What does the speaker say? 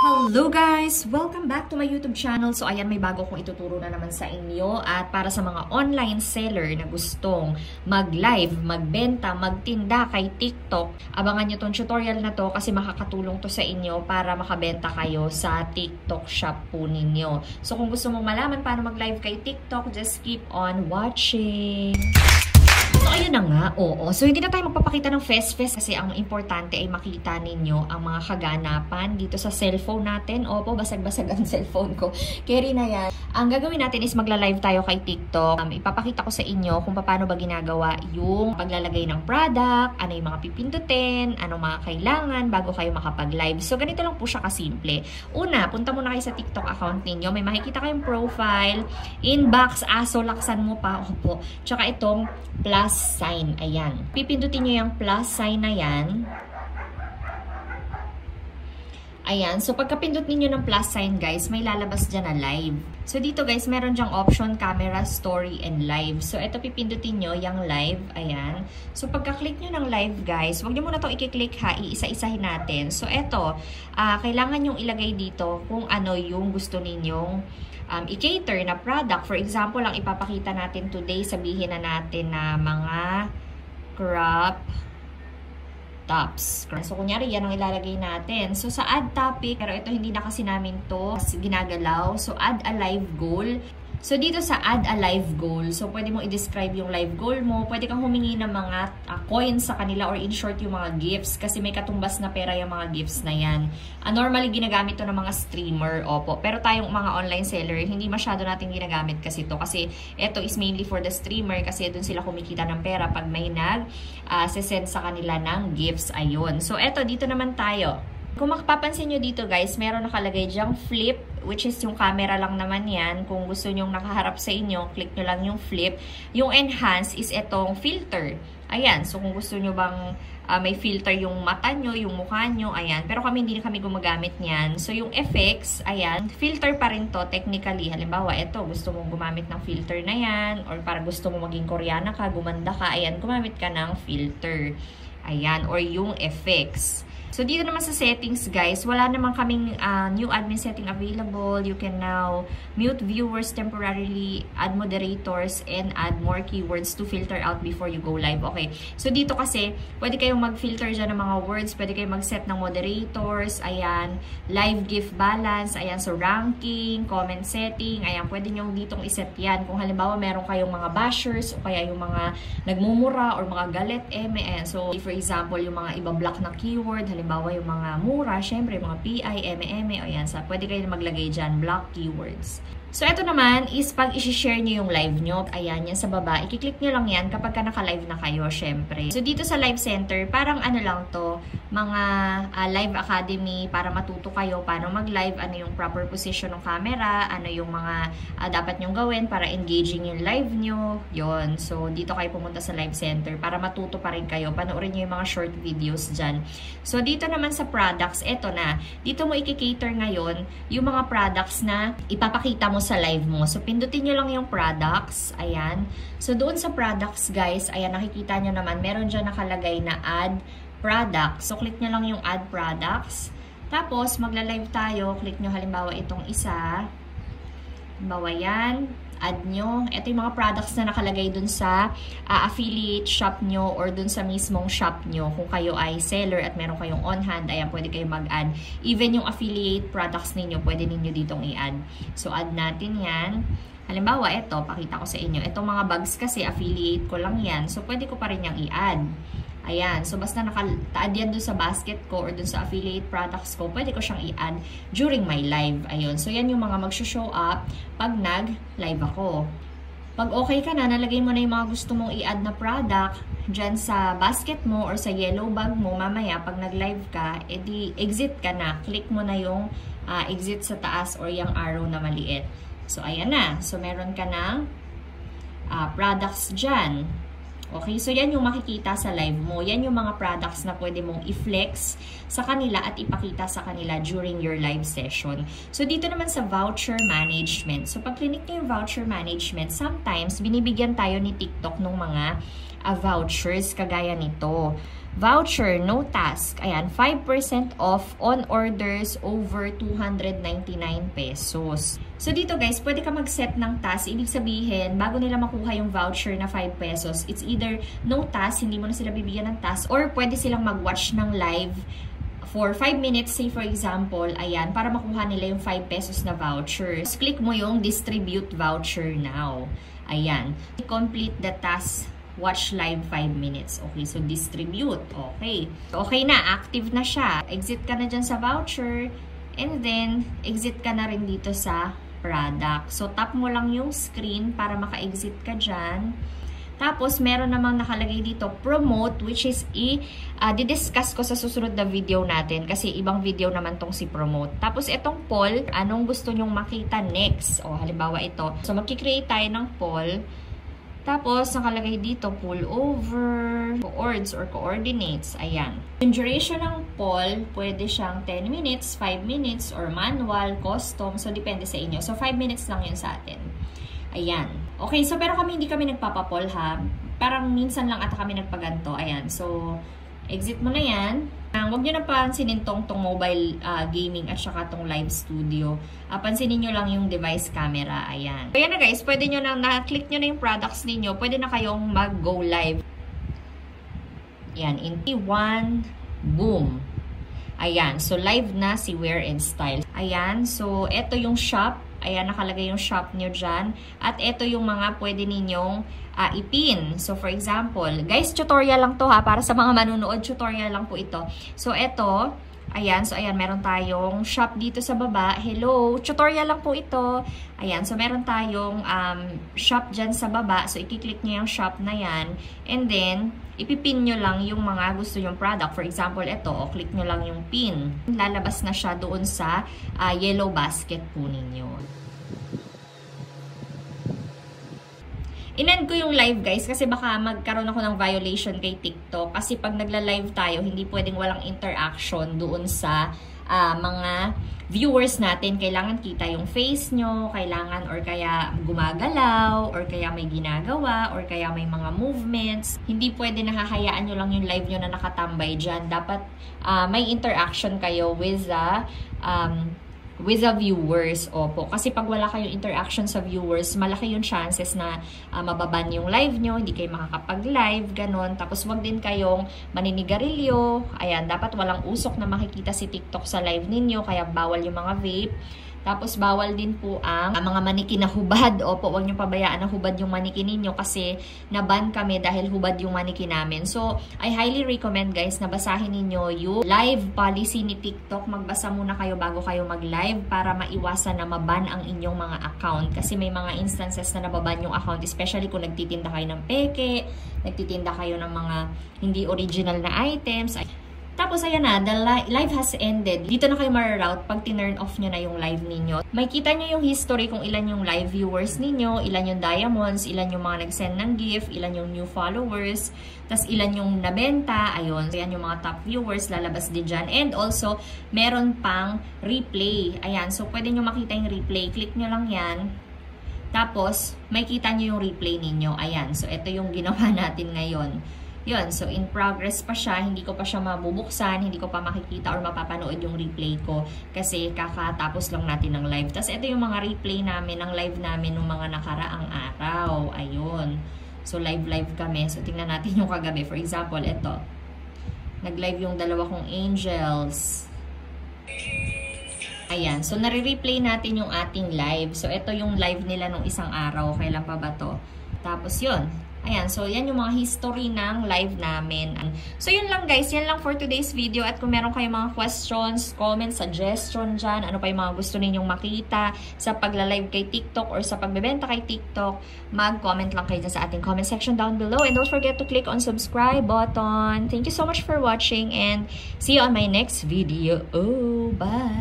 Hello guys! Welcome back to my YouTube channel. So ayan, may bago kong ituturo na naman sa inyo. At para sa mga online seller na gustong mag-live, magbenta, magtinda kay TikTok, abangan nyo tong tutorial na to kasi makakatulong to sa inyo para makabenta kayo sa TikTok shop po ninyo. So kung gusto mong malaman paano mag-live kay TikTok, just keep on watching! So, ayun na nga, oo. So, hindi na tayo magpapakita ng fest-fest kasi ang importante ay makita ninyo ang mga kaganapan dito sa cellphone natin. Opo, basag-basag ang cellphone ko. Carry na yan. Ang gagawin natin is magla-live tayo kay TikTok. Ipapakita ko sa inyo kung paano ba ginagawa yung paglalagay ng product, ano yung mga pipindutin, ano mga kailangan bago kayo makapag-live. So, ganito lang po siya kasimple. Una, punta muna kayo sa TikTok account ninyo. May makikita kayong profile, inbox, aso, laksan mo pa. Opo. Tsaka itong plus sign. Ayan. Pipindutin nyo yung plus sign na yan. Ayan. So, pagkapindot ninyo ng plus sign, guys, may lalabas dyan na live. So, dito, guys, meron dyang option, camera, story, and live. So, ito pipindutin nyo yung live. Ayan. So, pagka-click nyo ng live, guys, huwag nyo muna ito i-click ha. Iisa-isahin natin. So, ito, kailangan nyong ilagay dito kung ano yung gusto ninyong i-cater na product. For example, ang ipapakita natin today, sabihin na natin na mga crop tops. So, kunyari, yan ang ilalagay natin. So, sa add topic, pero ito hindi na kasi namin to ginagalaw. So, add a live goal. So, dito sa add a live goal, so pwede mo i-describe yung live goal mo. Pwede kang humingi ng mga coins sa kanila or in short yung mga gifts kasi may katumbas na pera yung mga gifts na yan. Normally, ginagamit to ng mga streamer, opo. Pero tayong mga online seller, hindi masyado natin ginagamit kasi to. Kasi ito is mainly for the streamer kasi dun sila kumikita ng pera pag may send sa kanila ng gifts. Ayun. So, eto, dito naman tayo. Kung makapapansin nyo dito guys, meron nakalagay dyang flip, which is yung camera lang naman yan. Kung gusto nyong nakaharap sa inyo, click nyo lang yung flip. Yung enhance is itong filter. Ayan, so kung gusto nyo bang may filter yung mata nyo, yung mukha nyo, ayan. Pero kami hindi na kami gumagamit niyan. So yung effects, ayan, filter pa rin to technically. Halimbawa, ito, gusto mong gumamit ng filter na yan, or para gusto mo maging Koreana ka, gumanda ka, ayan, gumamit ka ng filter. Ayan, or yung effects. So, dito naman sa settings, guys, wala naman kaming new admin setting available. You can now mute viewers temporarily, add moderators, and add more keywords to filter out before you go live. Okay. So, dito kasi, pwede kayong mag-filter dyan ng mga words. Pwede kayong mag-set ng moderators. Ayan. Live gift balance. Ayan. So, ranking, comment setting. Ayan. Pwede nyo ditong iset yan. Kung halimbawa, meron kayong mga bashers o kaya yung mga nagmumura or mga galit, ayan. So, for example, yung mga ibablock na keyword, halimbawa yung mga mura, syempre yung mga PI, MMM, o yan. So, pwede kayo maglagay dyan, block keywords. So, ito naman is pag i-share nyo yung live nyo, ayan, yan sa baba, i-click nyo lang yan kapag ka naka-live na kayo, syempre. So, dito sa live center, parang ano lang to, mga live academy para matuto kayo paano mag-live, ano yung proper position ng camera, ano yung mga dapat nyong gawin para engaging yung live nyo, yon. So, dito kayo pumunta sa live center para matuto pa rin kayo. Panoorin nyo yung mga short videos dyan. So, dito naman sa products, eto na. Dito mo i-cater ngayon yung mga products na ipapakita mo sa live mo. So, pindutin nyo lang yung products. Ayan. So, doon sa products, guys, ayan, nakikita nyo naman, meron dyan nakalagay na add product. So, click nyo lang yung add products. Tapos, magla-live tayo. Click nyo halimbawa itong isa. Halimbawa yan. Add nyo. Ito yung mga products na nakalagay dun sa affiliate shop nyo or dun sa mismong shop nyo. Kung kayo ay seller at meron kayong on-hand, ayan, pwede kayo mag-add. Even yung affiliate products ninyo, pwede ninyo ditong i-add. So, add natin yan. Halimbawa, ito, pakita ko sa inyo. Itong mga bags kasi, affiliate ko lang yan. So, pwede ko pa rin yung i-add. Ayan. So, basta nakataad yan dun sa basket ko or dun sa affiliate products ko, pwede ko siyang i-add during my live. Ayun. So, yan yung mga mag-show up pag nag-live ako. Pag okay ka na, nalagay mo na yung mga gusto mong i-add na product dyan sa basket mo or sa yellow bag mo, mamaya, pag nag-live ka, edi exit ka na. Click mo na yung exit sa taas or yung arrow na maliit. So, ayan na. So, meron ka ng products dyan. Okay, so yan yung makikita sa live mo. Yan yung mga products na pwede mong i-flex sa kanila at ipakita sa kanila during your live session. So dito naman sa voucher management. So pag clinic nyo yung voucher management, sometimes binibigyan tayo ni TikTok ng mga vouchers kagaya nito. Voucher, no task. Ayan, 5% off on orders over 299 pesos. So dito guys, pwede ka mag-set ng task. Ibig sabihin, bago nila makuha yung voucher na 5 pesos, it's either no task, hindi mo na sila bibigyan ng task, or pwede silang mag-watch ng live for 5 minutes, say for example, ayan, para makuha nila yung 5 pesos na voucher. Just click mo yung distribute voucher now. Ayan. Complete the task, watch live 5 minutes. Okay, so distribute. Okay. Okay na, active na siya. Exit ka na dyan sa voucher, and then, exit ka na rin dito sa product. So, tap mo lang yung screen para maka-exit ka dyan. Tapos, meron namang nakalagay dito, promote, which is di-discuss ko sa susunod na video natin kasi ibang video naman tong si promote. Tapos, itong poll, anong gusto nyong makita next? O, halimbawa ito. So, magkikreate tayo ng poll. Tapos, nakalagay dito, pull over, coords or coordinates. Ayan. Yung duration ng poll, pwede siyang 10 minutes, 5 minutes, or manual, custom. So, depende sa inyo. So, 5 minutes lang yun sa atin. Ayan. Okay, so pero hindi kami nagpapapol ha. Parang minsan lang ata kami nagpaganto. Ayan, so exit mo na yan. Huwag nyo na pansinin tong mobile gaming at saka tong live studio. Pansinin nyo lang yung device camera. Ayan. So yan na guys, pwede nyo na-click nyo na yung products ninyo. Pwede na kayong mag-go live. Ayan, in 1, boom. Ayan, so live na si Wear and Style. Ayan, so eto yung shop. Ayan, nakalagay yung shop nyo dyan. At ito yung mga pwede ninyong ipin. So, for example, guys, tutorial lang to ha. Para sa mga manunood, tutorial lang po ito. So, ito, ayan. So, ayan, meron tayong shop dito sa baba. Hello, tutorial lang po ito. Ayan, so meron tayong shop dyan sa baba. So, i-click nyo yung shop na yan. And then, ipipin nyo lang yung mga gusto yung product. For example, ito, click nyo lang yung pin. Lalabas na siya doon sa yellow basket po ninyo. In-end ko yung live guys kasi baka magkaroon ako ng violation kay TikTok. Kasi pag nagla-live tayo, hindi pwedeng walang interaction doon sa mga viewers natin. Kailangan kita yung face nyo, kailangan or kaya gumagalaw, or kaya may ginagawa, or kaya may mga movements. Hindi pwede nakahayaan nyo lang yung live nyo na nakatambay dyan. Dapat may interaction kayo with the viewers. Opo. Kasi pag wala kayong interaction sa viewers, malaki yung chances na mababan yung live nyo, hindi kayo makakapag-live, ganon. Tapos wag din kayong maninigarilyo. Ayan, dapat walang usok na makikita si TikTok sa live ninyo, kaya bawal yung mga vape. Tapos, bawal din po ang mga manikin na hubad. Opo, huwag nyo pabayaan na hubad yung manikin ninyo kasi naban kami dahil hubad yung manikin namin. So, I highly recommend guys na basahin ninyo yung live policy ni TikTok. Magbasa muna kayo bago kayo mag-live para maiwasan na maban ang inyong mga account. Kasi may mga instances na nababan yung account, especially kung nagtitinda kayo ng peke, nagtitinda kayo ng mga hindi original na items. Tapos, ayan na, the live has ended. Dito na kayo ma-route pag tinurn off nyo na yung live ninyo. May kita nyo yung history kung ilan yung live viewers ninyo, ilan yung diamonds, ilan yung mga nag-send ng gift, ilan yung new followers, tas ilan yung nabenta, ayun. So, yan yung mga top viewers, lalabas din dyan. And also, meron pang replay. Ayan, so pwede nyo makita yung replay. Click nyo lang yan. Tapos, may kita nyo yung replay ninyo. Ayan, so ito yung ginawa natin ngayon. Yun, so in progress pa siya, hindi ko pa siya mabubuksan, hindi ko pa makikita or mapapanood yung replay ko kasi kakatapos lang natin ng live. Tapos ito yung mga replay namin, ng live namin ng mga nakaraang araw. Ayun. So live kami. So tingnan natin yung kagabi. For example, ito. Nag-live yung dalawa kong angels. Ayan. So nare-replay natin yung ating live. So ito yung live nila nung isang araw. Kailan pa ba to? Tapos yun. Ayan, so yan yung mga history ng live namin. So yun lang guys, yan lang for today's video. At kung meron kayong mga questions, comments, suggestion dyan, ano pa yung mga gusto ninyong makita sa pagla-live kay TikTok or sa pagbebenta kay TikTok, mag-comment lang kayo dyan sa ating comment section down below. And don't forget to click on subscribe button. Thank you so much for watching and see you on my next video. Oh, bye!